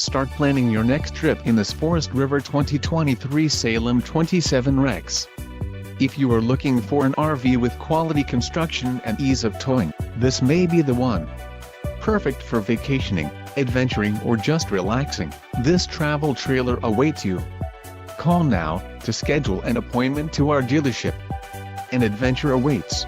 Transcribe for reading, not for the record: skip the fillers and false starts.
Start planning your next trip in this Forest River 2023 Salem 27 Rex. If you are looking for an RV with quality construction and ease of towing, this may be the one. Perfect for vacationing, adventuring or just relaxing, this travel trailer awaits you. Call now to schedule an appointment to our dealership. An adventure awaits.